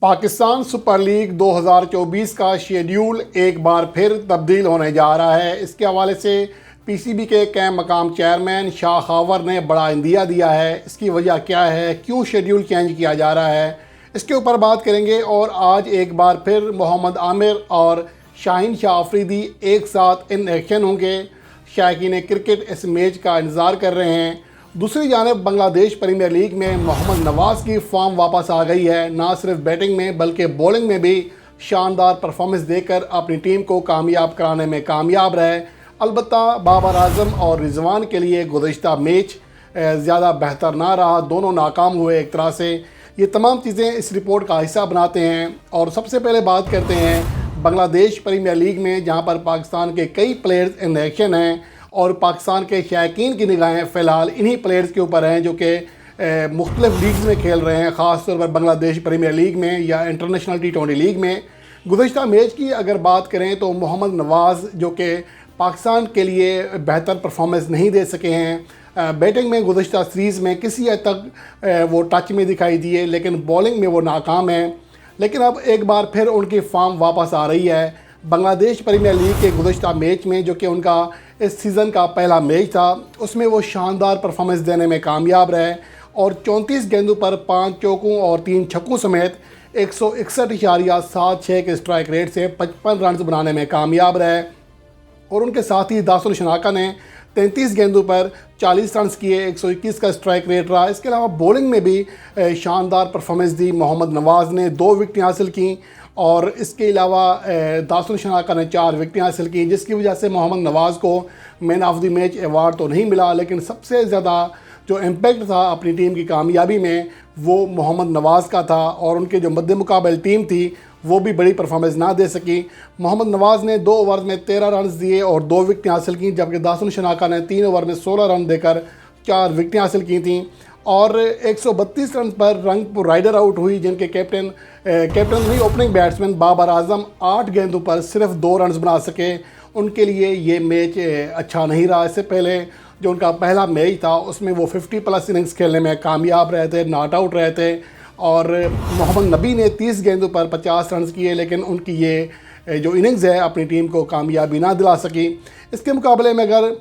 Pakistan super league 2024 का schedule एक बार फिर तब्दील होने जा रहा है। इसके हवाले से पीसीबी के कैम मकाम चेयरमैन शाह खावर ने बड़ा इंदिया दिया है। इसकी वजह क्या है, क्यों शेड्यूल चेंज किया जा रहा है, इसके ऊपर बात करेंगे। और आज एक बार फिर मोहम्मद आमिर और शाहीन शाह अफरीदी एक साथ इन एक्शन होंगे। शायकीन क्रिकेट इस मैच का इंतज़ार कर रहे हैं। दूसरी जानब बांग्लादेश प्रीमियर लीग में मोहम्मद नवाज़ की फॉर्म वापस आ गई है। ना सिर्फ बैटिंग में बल्कि बॉलिंग में भी शानदार परफॉर्मेंस देकर अपनी टीम को कामयाब कराने में कामयाब रहे। अलबत्ता बाबर आजम और रिजवान के लिए गुज़श्ता मैच ज़्यादा बेहतर ना रहा, दोनों नाकाम हुए एक तरह से। ये तमाम चीज़ें इस रिपोर्ट का हिस्सा बनाते हैं। और सबसे पहले बात करते हैं बांग्लादेश प्रीमियर लीग में, जहाँ पर पाकिस्तान के कई प्लेयर्स इन एक्शन हैं और पाकिस्तान के शायकीन की निगाहें फ़िलहाल इन्हीं प्लेयर्स के ऊपर हैं जो कि मुख्तलिफ लीग्स में खेल रहे हैं, ख़ास तौर पर बांग्लादेश प्रीमियर लीग में या इंटरनेशनल T20 लीग में। गुज़श्ता मैच की अगर बात करें तो मोहम्मद नवाज़ जो कि पाकिस्तान के लिए बेहतर परफॉर्मेंस नहीं दे सके हैं। बैटिंग में गुज़श्ता सीरीज़ में किसी हद तक वो टच में दिखाई दिए, लेकिन बॉलिंग में वो नाकाम हैं। लेकिन अब एक बार फिर उनकी फॉर्म वापस आ रही है। बांग्लादेश प्रीमियर लीग के गुज़श्ता मैच में, जो कि उनका इस सीज़न का पहला मैच था, उसमें वो शानदार परफॉर्मेंस देने में कामयाब रहे और 34 गेंदों पर 5 चौकों और 3 छक्कों समेत 161.76 के स्ट्राइक रेट से 55 रन बनाने में कामयाब रहे। और उनके साथ ही दासुल शनाका ने 33 गेंदों पर 40 रन किए, 121 का स्ट्राइक रेट रहा। इसके अलावा बॉलिंग में भी शानदार परफॉर्मेंस दी। मोहम्मद नवाज़ ने 2 विकेटें हासिल की और इसके अलावा दासुल शनाका ने 4 विकेटें हासिल की, जिसकी वजह से मोहम्मद नवाज़ को man of the match award तो नहीं मिला, लेकिन सबसे ज़्यादा जो इम्पैक्ट था अपनी टीम की कामयाबी में वो मोहम्मद नवाज़ का था। और उनके जो मद्दे मुकाबले टीम थी वो भी बड़ी परफॉर्मेंस ना दे सकी। मोहम्मद नवाज़ ने 2 ओवर में 13 रन दिए और 2 विकेटें हासिल की, जबकि दासुल शनाका ने 3 ओवर में 16 रन देकर 4 विकेटें हासिल की थीं। और 132 रन पर रंगपुर राइडर आउट हुई, जिनके कैप्टन नहीं ओपनिंग बैट्समैन बाबर आजम 8 गेंदों पर सिर्फ 2 रन बना सके। उनके लिए ये मैच अच्छा नहीं रहा। इससे पहले जो उनका पहला मैच था उसमें वो 50+ इनिंग्स खेलने में कामयाब रहे थे, नॉट आउट रहे थे। और मोहम्मद नबी ने 30 गेंदों पर 50 रन किए, लेकिन उनकी ये जो इनिंग्स है अपनी टीम को कामयाबी ना दिला सकी। इसके मुकाबले में अगर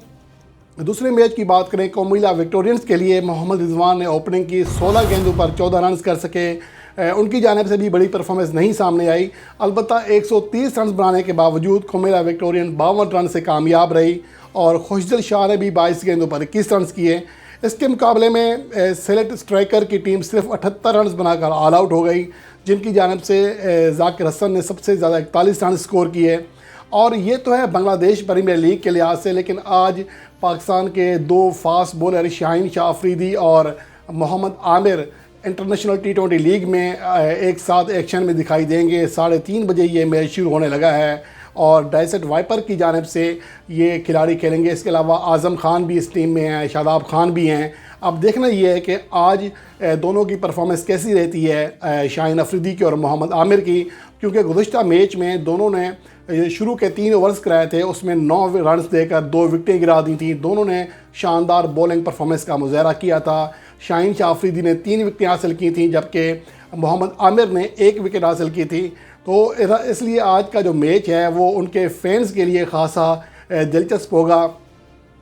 दूसरे मैच की बात करें, कोमिला विक्टोरियंस के लिए मोहम्मद रिजवान ने ओपनिंग की, 16 गेंदों पर 14 रन कर सके। उनकी जानिब से भी बड़ी परफॉर्मेंस नहीं सामने आई। अलबत्ता 130 रन बनाने के बावजूद कोमिला विक्टोरियन 52 रन से कामयाब रही और खुशदिल शाह ने भी 22 गेंदों पर 21 रन किए। इसके मुकाबले में सेलेक्ट स्ट्राइकर की टीम सिर्फ 78 रन बनाकर ऑल आउट हो गई, जिनकी जानिब से जाकिर हसन ने सबसे ज़्यादा 41 रन स्कोर किए। और ये तो है बांग्लादेश प्रीमियर लीग के लिहाज से, लेकिन आज पाकिस्तान के 2 फास्ट बॉलर शाहीन शाह अफरीदी और Mohammad Aamir international T20 league में एक साथ एक्शन में दिखाई देंगे। 3:30 बजे ये मैच शुरू होने लगा है और डाइसेट वाइपर की जानिब से ये खिलाड़ी खेलेंगे। इसके अलावा आज़म खान भी इस टीम में हैं, शादाब खान भी हैं। अब देखना ये है कि आज दोनों की परफॉर्मेंस कैसी रहती है, शाहीन अफरीदी की और मोहम्मद आमिर की, क्योंकि गुज़श्ता मैच में दोनों ने शुरू के 3 ओवर्स कराए थे, उसमें 9 रन देकर 2 विकेटें गिरा दी थी। दोनों ने शानदार बॉलिंग परफॉर्मेंस का मुजाहरा किया था। शाहीन शाह अफरीदी ने 3 विकेटें हासिल की थी, जबकि मोहम्मद आमिर ने 1 विकेट हासिल की थी। तो इसलिए आज का जो मैच है वो उनके फैंस के लिए ख़ासा दिलचस्प होगा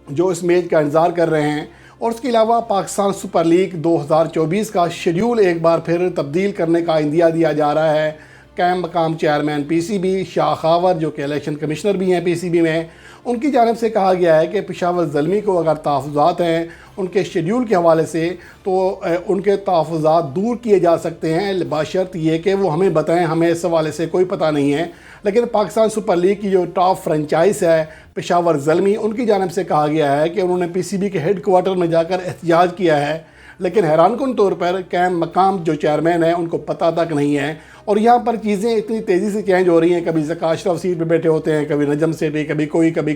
जो इस मैच का इंतज़ार कर रहे हैं। और उसके अलावा पाकिस्तान सुपर लीग 2024 का शेड्यूल एक बार फिर तब्दील करने का इंदिया दिया जा रहा है। कैम मकाम चेयरमैन पीसीबी शाह खावर, जो कि इलेक्शन कमिश्नर भी हैं पीसीबी में, उनकी जानिब से कहा गया है कि पेशावर ज़ल्मी को अगर तहफ़्फ़ुज़ात हैं उनके शेड्यूल के हवाले से तो उनके तहफ़्फ़ुज़ात दूर किए जा सकते हैं, बशर्त ये कि वो हमें बताएं। हमें इस हवाले से कोई पता नहीं है। लेकिन पाकिस्तान सुपर लीग की जो टॉप फ्रेंचाइज़ है पेशावर ज़ल्मी, उनकी जानिब से कहा गया है कि उन्होंने पीसीबी के हेड क्वार्टर में जाकर एहतजाज किया है। लेकिन हैरानकुन तौर पर कैम मकाम जो चेयरमैन है उनको पता तक नहीं है। और यहाँ पर चीज़ें इतनी तेज़ी से चेंज हो रही हैं, कभी ज़का अशरफ सीट पे बैठे होते हैं, कभी नजम सेठी, कभी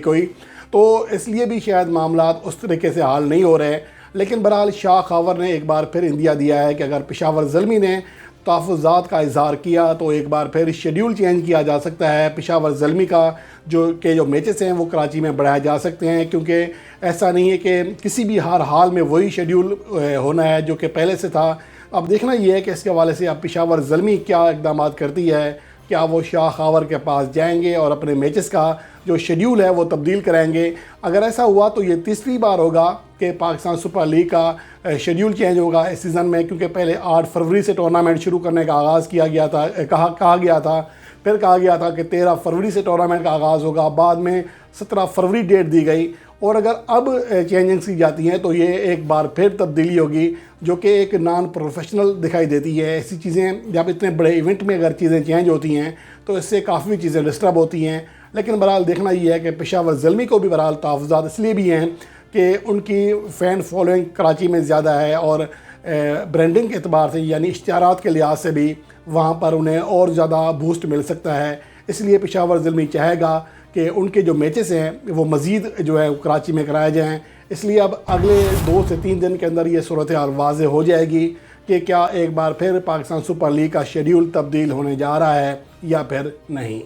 कोई, तो इसलिए भी शायद मामला उस तरीके से हाल नहीं हो रहे। लेकिन बहरहाल शाह खावर ने एक बार फिर इंदिया दिया है कि अगर पेशावर ज़ल्मी ने तहफ़्फ़ुज़ात का इज़हार किया तो एक बार फिर शेड्यूल चेंज किया जा सकता है। पेशावर ज़ल्मी का जो मैचेस हैं वो कराची में बढ़ाए जा सकते हैं, क्योंकि ऐसा नहीं है कि किसी भी हाल में वही शेड्यूल होना है जो कि पहले से था। अब देखना ये है कि इसके हवाले से अब पेशावर ज़ल्मी क्या इकदाम करती है। क्या वो शाह खावर के पास जाएंगे और अपने मैचेस का जो शेड्यूल है वो तब्दील कराएंगे। अगर ऐसा हुआ तो ये तीसरी बार होगा कि पाकिस्तान सुपर लीग का शेड्यूल चेंज होगा इस सीज़न में, क्योंकि पहले 8 फरवरी से टूर्नामेंट शुरू करने का आगाज़ किया गया था, कहा गया था। फिर कहा गया था कि 13 फरवरी से टूर्नामेंट का आगाज़ होगा, बाद में 17 फरवरी डेट दी गई। और अगर अब चेंजिंग्स की जाती हैं तो ये एक बार फिर तब्दीली होगी, जो कि एक नॉन प्रोफेशनल दिखाई देती है। ऐसी चीज़ें जब इतने बड़े इवेंट में अगर चीज़ें चेंज होती हैं तो इससे काफ़ी चीज़ें डिस्टर्ब होती हैं। लेकिन बहरहाल देखना ये है कि पेशावर ज़ल्मी को भी बहरहाल तहफ़्फ़ुज़ात इसलिए भी हैं कि उनकी फ़ैन फॉलोइंग कराची में ज़्यादा है और ब्रांडिंग के अतबार से यानी इश्तिहारात के लिहाज से भी वहाँ पर उन्हें और ज़्यादा बूस्ट मिल सकता है। इसलिए पेशावर ज़ल्मी चाहेगा कि उनके जो मैचेस हैं वो मज़ीद जो है कराची में कराए जाएँ। इसलिए अब अगले 2 से 3 दिन के अंदर ये सूरत हाल वाज़ेह हो जाएगी कि क्या एक बार फिर पाकिस्तान सुपर लीग का शेड्यूल तब्दील होने जा रहा है या फिर नहीं।